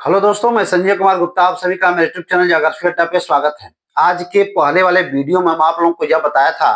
Hello दोस्तों, मैं संजय कुमार गुप्ता आप सभी का मेरे यूट्यूब चैनल जागृति अड्डा पे स्वागत है। आज के पहले वाले वीडियो में हम आप लोगों को यह बताया था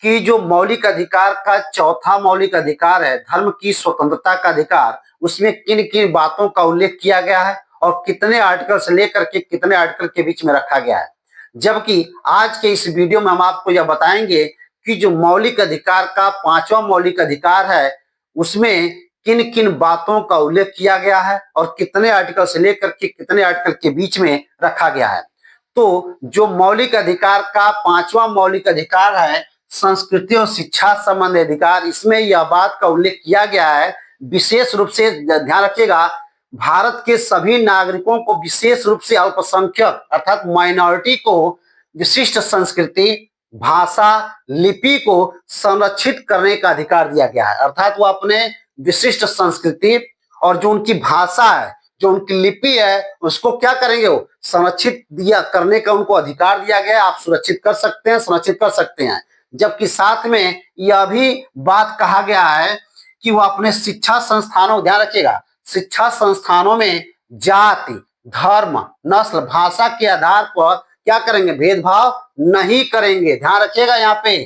कि जो मौलिक अधिकार का चौथा मौलिक अधिकार है, धर्म की स्वतंत्रता का अधिकार, उसमें किन किन बातों का उल्लेख किया गया है और कितने आर्टिकल से लेकर के कितने आर्टिकल के बीच में रखा गया है। जबकि आज के इस वीडियो में हम आपको यह बताएंगे कि जो मौलिक अधिकार का पांचवा मौलिक अधिकार है, उसमें किन किन बातों का उल्लेख किया गया है और कितने आर्टिकल से लेकर के कितने आर्टिकल के बीच में रखा गया है। तो जो मौलिक अधिकार का पांचवा मौलिक अधिकार है, संस्कृति और शिक्षा संबंधी अधिकार, इसमें यह बात का उल्लेख किया गया है, विशेष रूप से ध्यान रखिएगा, भारत के सभी नागरिकों को विशेष रूप से अल्पसंख्यक अर्थात माइनॉरिटी को विशिष्ट संस्कृति, भाषा, लिपि को संरक्षित करने का अधिकार दिया गया है। अर्थात वो अपने विशिष्ट संस्कृति और जो उनकी भाषा है, जो उनकी लिपि है, उसको क्या करेंगे, वो संरक्षित दिया करने का उनको अधिकार दिया गया है। आप सुरक्षित कर सकते हैं, संरक्षित कर सकते हैं। जबकि साथ में यह भी बात कहा गया है कि वो अपने शिक्षा संस्थानों, ध्यान रखिएगा, शिक्षा संस्थानों में जाति, धर्म, नस्ल, भाषा के आधार पर क्या करेंगे, भेदभाव नहीं करेंगे। ध्यान रखिएगा यहाँ पे,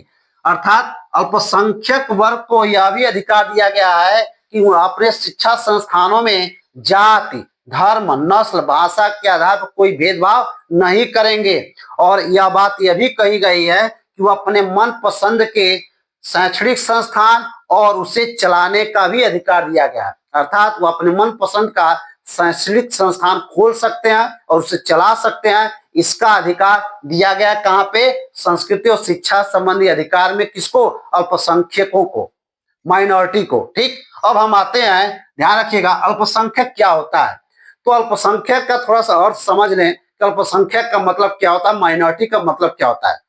अर्थात अल्पसंख्यक वर्ग को यह भी अधिकार दिया गया है कि वो अपने शिक्षा संस्थानों में जाति, धर्म, नस्ल, भाषा के आधार पर कोई भेदभाव नहीं करेंगे। और यह बात यह भी कही गई है कि वो अपने मन पसंद के शैक्षणिक संस्थान और उसे चलाने का भी अधिकार दिया गया है। अर्थात वो अपने मन पसंद का शैक्षणिक संस्थान खोल सकते हैं और उसे चला सकते हैं। इसका अधिकार दिया गया कहां पे, संस्कृति और शिक्षा संबंधी अधिकार में किसको, अल्पसंख्यकों को, माइनॉरिटी को। ठीक, अब हम आते हैं, ध्यान रखिएगा, अल्पसंख्यक क्या होता है। तो अल्पसंख्यक का थोड़ा सा और समझ लें कि अल्पसंख्यक का मतलब क्या होता है, माइनॉरिटी का मतलब क्या होता है।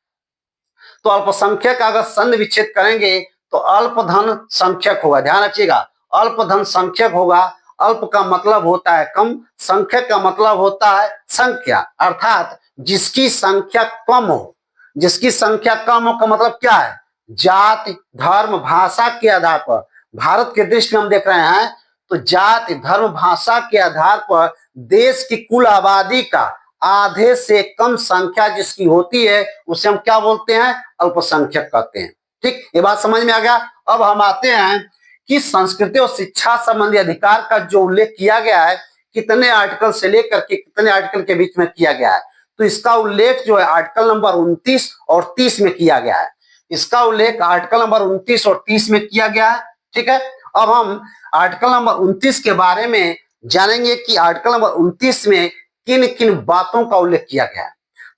तो अल्पसंख्यक का अगर संधि विच्छेद करेंगे तो अल्पधन संख्यक होगा। ध्यान रखिएगा, अल्पधन संख्यक होगा। अल्प का मतलब होता है कम, संख्यक का मतलब होता है संख्या, अर्थात जिसकी संख्या कम हो। जिसकी संख्या कम हो का मतलब क्या है, जाति, धर्म, भाषा के आधार पर। भारत के दृष्टि में हम देख रहे हैं तो जाति, धर्म, भाषा के आधार पर देश की कुल आबादी का आधे से कम संख्या जिसकी होती है उसे हम क्या बोलते हैं, अल्पसंख्यक कहते हैं। ठीक, ये बात समझ में आ गया। अब हम आते हैं कि संस्कृति और शिक्षा संबंधी अधिकार का जो उल्लेख किया गया है, कितने आर्टिकल से लेकर के कितने आर्टिकल के बीच में किया गया है। तो इसका उल्लेख जो है आर्टिकल नंबर 29 और 30 में किया गया है। इसका उल्लेख आर्टिकल नंबर 29 और 30 में किया गया है। ठीक है, अब हम आर्टिकल नंबर 29 के बारे में जानेंगे कि आर्टिकल नंबर 29 में किन किन बातों का उल्लेख किया गया है।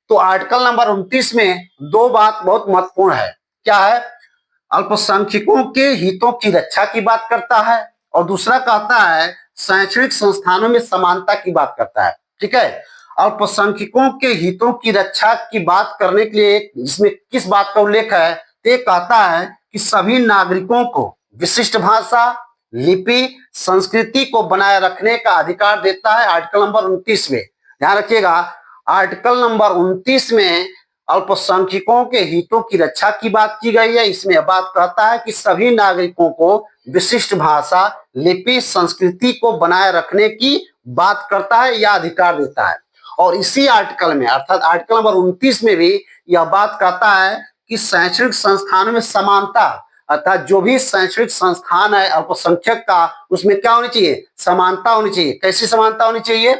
तो आर्टिकल नंबर 29 में दो बात बहुत महत्वपूर्ण है। क्या है, अल्पसंख्यकों के हितों की रक्षा की बात करता है और दूसरा कहता है शैक्षणिक संस्थानों में समानता की बात करता है। ठीक है, अल्पसंख्यकों के हितों की रक्षा की बात करने के लिए इसमें किस बात का उल्लेख है, ये कहता है कि सभी नागरिकों को विशिष्ट भाषा, लिपि, संस्कृति को बनाए रखने का अधिकार देता है आर्टिकल नंबर 29 में। ध्यान रखिएगा, आर्टिकल नंबर 29 में अल्पसंख्यकों के हितों की रक्षा की बात की गई है। इसमें बात कहता है कि सभी नागरिकों को विशिष्ट भाषा, लिपि, संस्कृति को बनाए रखने की बात करता है या अधिकार देता है। और इसी आर्टिकल में अर्थात आर्टिकल नंबर 29 में भी यह बात कहता है कि शैक्षणिक संस्थानों में समानता, अर्थात जो भी शैक्षणिक संस्थान है अल्पसंख्यक का, उसमें क्या होनी चाहिए, समानता होनी चाहिए। कैसी समानता होनी चाहिए,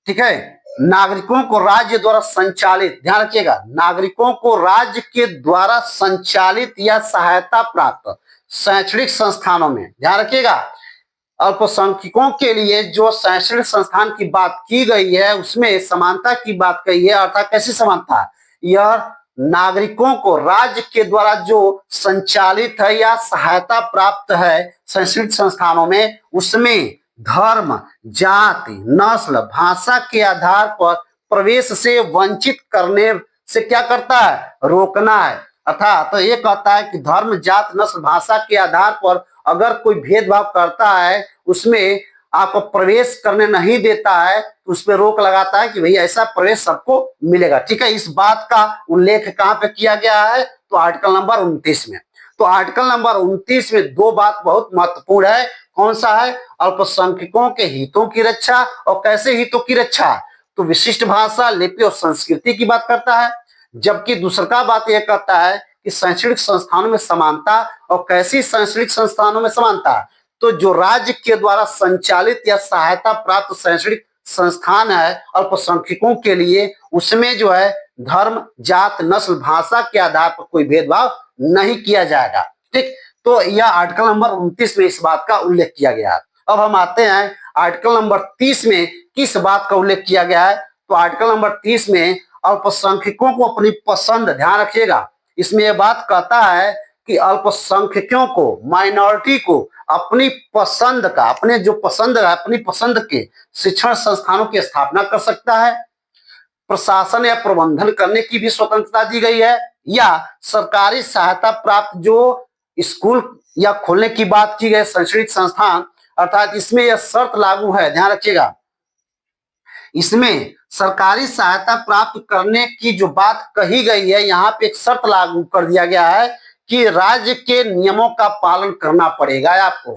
ठीक है, नागरिकों को राज्य द्वारा संचालित, ध्यान रखिएगा, नागरिकों को राज्य के द्वारा संचालित या सहायता प्राप्त शैक्षणिक संस्थानों में, ध्यान रखिएगा, अल्पसंख्यकों के लिए जो शैक्षणिक संस्थान की बात की गई है उसमें समानता की बात कही है। अर्थात कैसी समानता, यह नागरिकों को राज्य के द्वारा जो संचालित है या सहायता प्राप्त है शैक्षणिक संस्थानों में, उसमें धर्म, जाति, नस्ल, भाषा के आधार पर प्रवेश से वंचित करने से क्या करता है, रोकना है। अर्थात तो ये कहता है कि धर्म, जात, नस्ल, भाषा के आधार पर अगर कोई भेदभाव करता है, उसमें आपको प्रवेश करने नहीं देता है, तो उस पर रोक लगाता है कि भाई ऐसा प्रवेश सबको मिलेगा। ठीक है, इस बात का उल्लेख कहां पे किया गया है, तो आर्टिकल नंबर 29 में। तो आर्टिकल नंबर 29 में दो बात बहुत महत्वपूर्ण है। कौन सा है? अल्पसंख्यकों के हितों की रक्षा। और कैसे हितों की रक्षा? तो विशिष्ट भाषा, लिपि और संस्कृति की बात करता है। जबकि दूसरा बात यह करता है कि शैक्षणिक संस्थानों में समानता। और कैसी शैक्षणिक संस्थानों में समानता? तो जो राज्य के द्वारा संचालित या सहायता प्राप्त शैक्षणिक संस्थान है अल्पसंख्यकों के लिए, उसमें जो है धर्म, जात, नस्ल, भाषा के आधार पर कोई भेदभाव नहीं किया जाएगा। ठीक, तो यह आर्टिकल नंबर 29 में इस बात का उल्लेख किया गया है। अब हम आते हैं आर्टिकल नंबर 30 में किस बात का उल्लेख किया गया है। तो आर्टिकल नंबर 30 में अल्पसंख्यकों को अपनी पसंद, ध्यान रखिएगा, इसमें यह बात कहता है कि अल्पसंख्यकों को, माइनॉरिटी को अपनी पसंद का, अपने जो पसंद है, अपनी पसंद के शिक्षण संस्थानों की स्थापना कर सकता है। प्रशासन या प्रबंधन करने की भी स्वतंत्रता दी गई है। या सरकारी सहायता प्राप्त जो स्कूल या खोलने की बात की गई, शैक्षणिक संस्थान, अर्थात इसमें यह शर्त लागू है, ध्यान रखिएगा, इसमें सरकारी सहायता प्राप्त करने की जो बात कही गई है, यहाँ पे एक शर्त लागू कर दिया गया है कि राज्य के नियमों का पालन करना पड़ेगा आपको।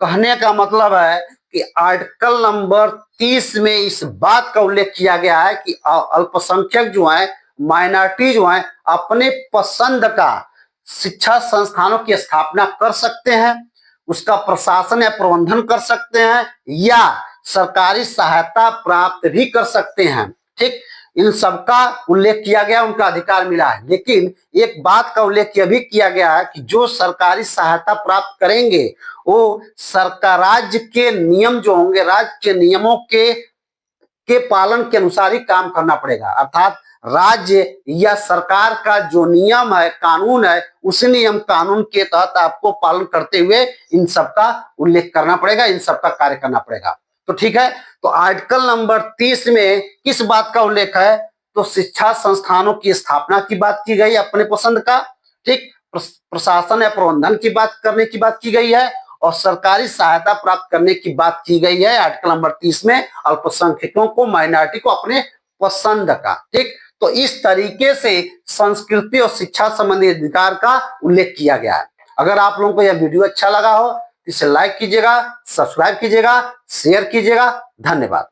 कहने का मतलब है कि आर्टिकल नंबर 30 में इस बात का उल्लेख किया गया है कि अल्पसंख्यक जो है, माइनॉरिटी जो है, अपने पसंद का शिक्षा संस्थानों की स्थापना कर सकते हैं, उसका प्रशासन या प्रबंधन कर सकते हैं, या सरकारी सहायता प्राप्त भी कर सकते हैं। ठीक, इन सबका उल्लेख किया गया, उनका अधिकार मिला है। लेकिन एक बात का उल्लेख यह भी किया गया है कि जो सरकारी सहायता प्राप्त करेंगे वो सरकार, राज्य के नियम जो होंगे, राज्य के नियमों के पालन के अनुसार ही काम करना पड़ेगा। अर्थात राज्य या सरकार का जो नियम है, कानून है, उस नियम कानून के तहत आपको पालन करते हुए इन सबका उल्लेख करना पड़ेगा, इन सबका कार्य करना पड़ेगा। तो ठीक है, तो आर्टिकल नंबर 30 में किस बात का उल्लेख है? तो शिक्षा संस्थानों की स्थापना की बात की गई, अपने पसंद का। ठीक, प्रशासन या प्रबंधन की बात करने की बात की गई है, और सरकारी सहायता प्राप्त करने की बात की गई है आर्टिकल नंबर 30 में, अल्पसंख्यकों को, माइनॉरिटी को अपने पसंद का। ठीक, तो इस तरीके से संस्कृति और शिक्षा संबंधी अधिकार का उल्लेख किया गया है। अगर आप लोगों को यह वीडियो अच्छा लगा हो, इसे लाइक कीजिएगा, सब्सक्राइब कीजिएगा, शेयर कीजिएगा। धन्यवाद।